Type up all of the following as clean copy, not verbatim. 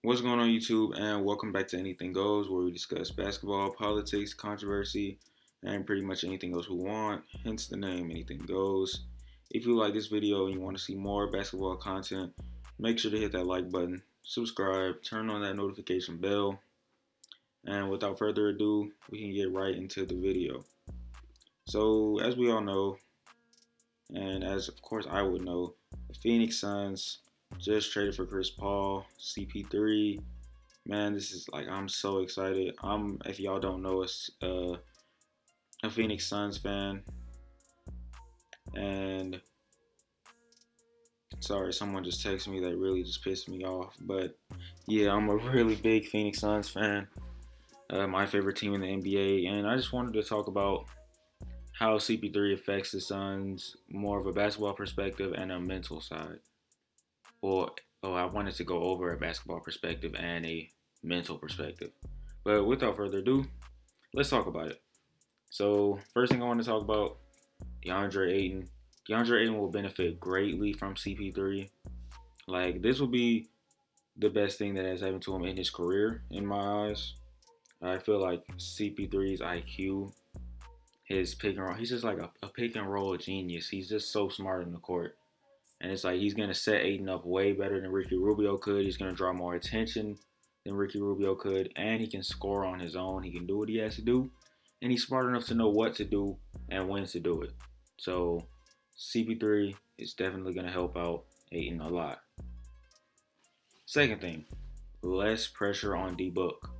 What's going on, YouTube? And welcome back to Anything Goes, where we discuss basketball, politics, controversy, and pretty much anything else we want. Hence the name, Anything Goes. If you like this video and you want to see more basketball content, make sure to hit that like button, subscribe, turn on that notification bell, and without further ado, we can get right into the video. So, as we all know, and as of course I would know, the Phoenix Suns just traded for Chris Paul, CP3. Man, this is like I'm so excited. If y'all don't know, it's a Phoenix Suns fan, and sorry, someone just texted me that really just pissed me off. But yeah, I'm a really big Phoenix Suns fan. My favorite team in the NBA, and I just wanted to talk about how CP3 affects the Suns more of a basketball perspective and a mental side. Or I wanted to go over a basketball perspective and a mental perspective. But without further ado, let's talk about it. So first thing I want to talk about, DeAndre Ayton. DeAndre Ayton will benefit greatly from CP3. Like this will be the best thing that has happened to him in his career, in my eyes. I feel like CP3's IQ, his pick and roll, he's just like a pick and roll genius. He's just so smart in the court. And it's like he's gonna set Ayton up way better than Ricky Rubio could. He's gonna draw more attention than Ricky Rubio could, and he can score on his own. He can do what he has to do, and he's smart enough to know what to do and when to do it. So CP3 is definitely gonna help out Ayton a lot. Second thing, less pressure on D Book.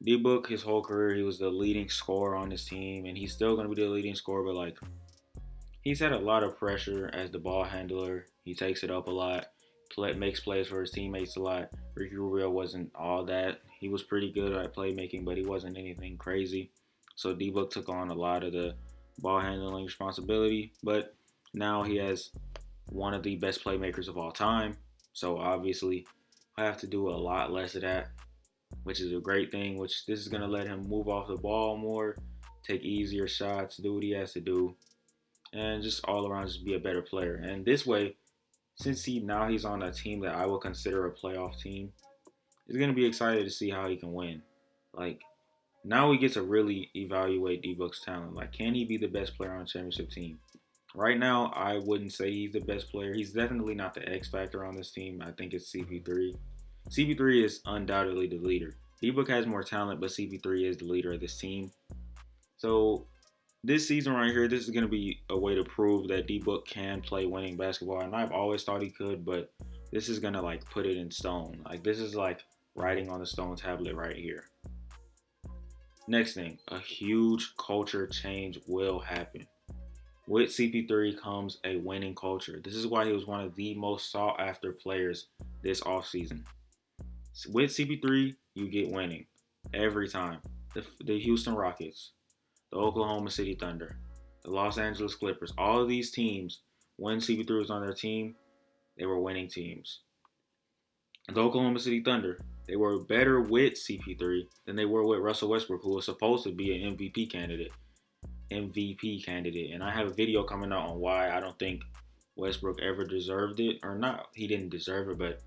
D Book, his whole career, he was the leading scorer on his team, and he's still gonna be the leading scorer, but like he's had a lot of pressure as the ball handler. He takes it up a lot, makes plays for his teammates a lot. Ricky Rubio wasn't all that. He was pretty good at playmaking, but he wasn't anything crazy. So D-Book took on a lot of the ball handling responsibility, but now he has one of the best playmakers of all time. So obviously, I have to do a lot less of that, which is a great thing. Which this is gonna let him move off the ball more, take easier shots, do what he has to do, and just all around just be a better player. And this way, since he's on a team that I would consider a playoff team, he's gonna be excited to see how he can win. Like now we get to really evaluate D Book's talent. Like, can he be the best player on a championship team? Right now, I wouldn't say he's the best player. He's definitely not the X factor on this team. I think it's CP3. CP3 is undoubtedly the leader. D Book has more talent, but CP3 is the leader of this team. So this season right here, this is going to be a way to prove that D Book can play winning basketball. And I've always thought he could, but this is going to like put it in stone. Like this is like writing on the stone tablet right here. Next thing, a huge culture change will happen. With CP3 comes a winning culture. This is why he was one of the most sought after players this offseason. With CP3, you get winning every time. The Houston Rockets, the Oklahoma City Thunder, the Los Angeles Clippers, all of these teams, when CP3 was on their team, they were winning teams. The Oklahoma City Thunder, they were better with CP3 than they were with Russell Westbrook, who was supposed to be an MVP candidate. And I have a video coming out on why I don't think Westbrook ever deserved it, or not. He didn't deserve it, but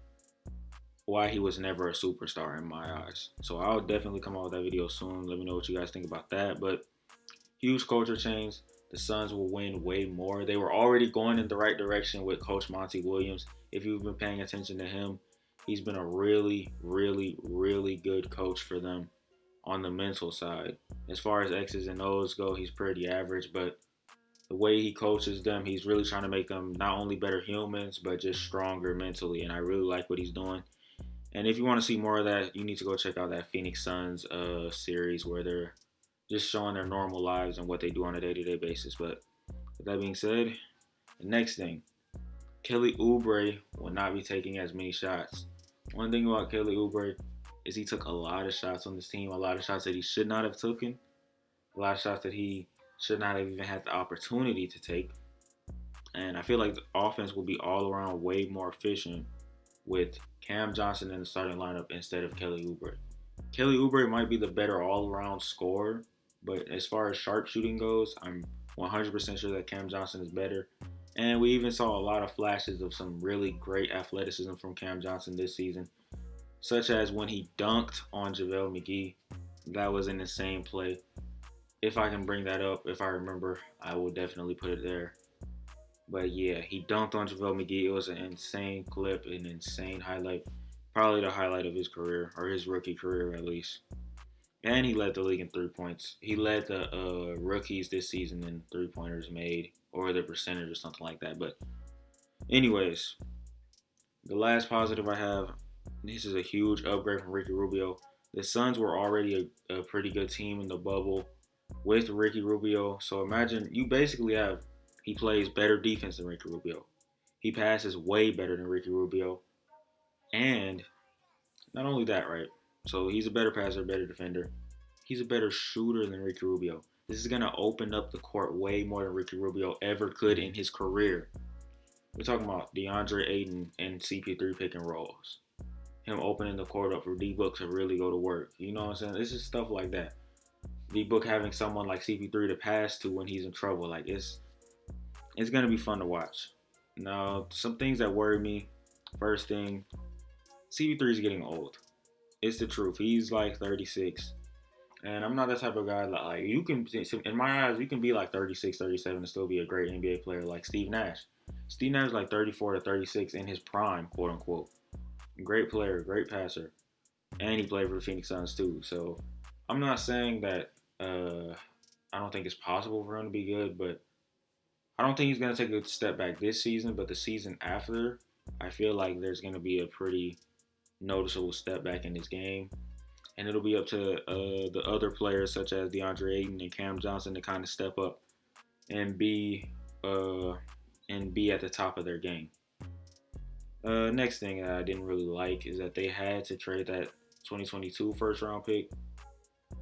why he was never a superstar in my eyes. So I'll definitely come out with that video soon. Let me know what you guys think about that. But huge culture change. The Suns will win way more. They were already going in the right direction with Coach Monty Williams. If you've been paying attention to him, he's been a really, really, really good coach for them on the mental side. As far as X's and O's go, he's pretty average, but the way he coaches them, he's really trying to make them not only better humans, but just stronger mentally. And I really like what he's doing. And if you want to see more of that, you need to go check out that Phoenix Suns series where they're just showing their normal lives and what they do on a day-to-day basis. But with that being said, the next thing, Kelly Oubre will not be taking as many shots. One thing about Kelly Oubre is he took a lot of shots on this team, a lot of shots that he should not have taken, a lot of shots that he should not have even had the opportunity to take. And I feel like the offense will be all around way more efficient with Cam Johnson in the starting lineup instead of Kelly Oubre. Kelly Oubre might be the better all-around scorer, but as far as sharpshooting goes, I'm 100% sure that Cam Johnson is better. And we even saw a lot of flashes of some really great athleticism from Cam Johnson this season. such as when he dunked on JaVale McGee. That was an insane play. If I can bring that up, if I remember, I will definitely put it there. But yeah, he dunked on JaVale McGee. It was an insane clip, an insane highlight. Probably the highlight of his career, or his rookie career at least. And he led the league in 3 points. He led the rookies this season in 3-pointers made, or the percentage or something like that. But anyways, the last positive I have, this is a huge upgrade from Ricky Rubio. The Suns were already a pretty good team in the bubble with Ricky Rubio. So imagine you basically have, he plays better defense than Ricky Rubio. He passes way better than Ricky Rubio. And not only that, right? So he's a better passer, better defender. He's a better shooter than Ricky Rubio. This is going to open up the court way more than Ricky Rubio ever could in his career. We're talking about DeAndre Ayton and CP3 pick and rolls. Him opening the court up for D-Book to really go to work. You know what I'm saying? This is stuff like that. D-Book having someone like CP3 to pass to when he's in trouble. Like, it's going to be fun to watch. Now, some things that worry me. First thing, CP3 is getting old. It's the truth. He's like 36. And I'm not that type of guy. Like, you can, in my eyes, you can be like 36, 37 and still be a great NBA player like Steve Nash. Steve Nash is like 34 to 36 in his prime, quote unquote. Great player, great passer. And he played for the Phoenix Suns too. So I'm not saying that I don't think it's possible for him to be good, but I don't think he's going to take a step back this season. But the season after, I feel like there's going to be a pretty noticeable step back in his game. And it'll be up to the other players such as DeAndre Ayton and Cam Johnson to kind of step up and be at the top of their game. Next thing that I didn't really like is that they had to trade that 2022 first round pick.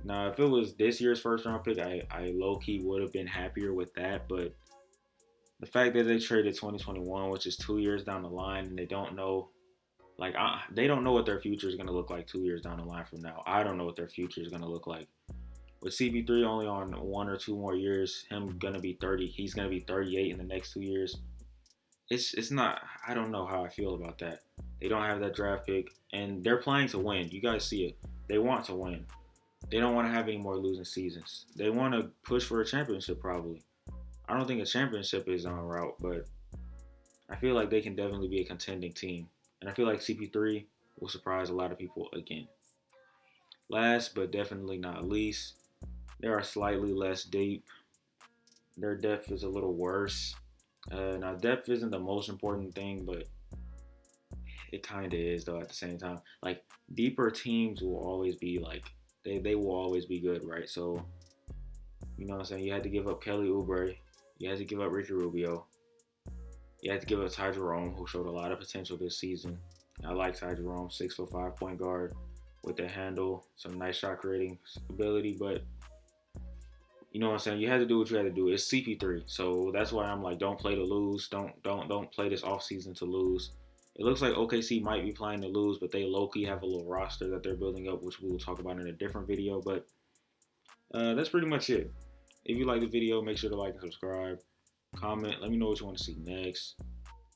Now, if it was this year's first round pick, I low key would have been happier with that. But the fact that they traded 2021, which is 2 years down the line, and they don't know. They don't know what their future is going to look like 2 years down the line from now. I don't know what their future is going to look like. With CP3 only on 1 or 2 more years, him going to be 30. He's going to be 38 in the next 2 years. It's not. I don't know how I feel about that. They don't have that draft pick, and they're playing to win. You guys see it. They want to win. They don't want to have any more losing seasons. They want to push for a championship probably. I don't think a championship is en route, but I feel like they can definitely be a contending team. And I feel like CP3 will surprise a lot of people again. Last but definitely not least, they are slightly less deep. Their depth is a little worse. Now, depth isn't the most important thing, but it kind of is, though, at the same time. Like, deeper teams will always be, like, they will always be good, right? So, you know what I'm saying? You had to give up Kelly Oubre. You had to give up Ricky Rubio. You had to give up Ty Jerome, who showed a lot of potential this season. I like Ty Jerome, 6'5" point guard with the handle, some nice shot creating ability, but you know what I'm saying? You had to do what you had to do. It's CP3, so that's why I'm like, don't play to lose. Don't play this offseason to lose. It looks like OKC might be playing to lose, but they low-key have a little roster that they're building up, which we will talk about in a different video. But that's pretty much it. If you like the video, make sure to like and subscribe. Comment. Let me know what you want to see next.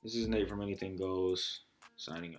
This is Nate from Anything Goes, signing out.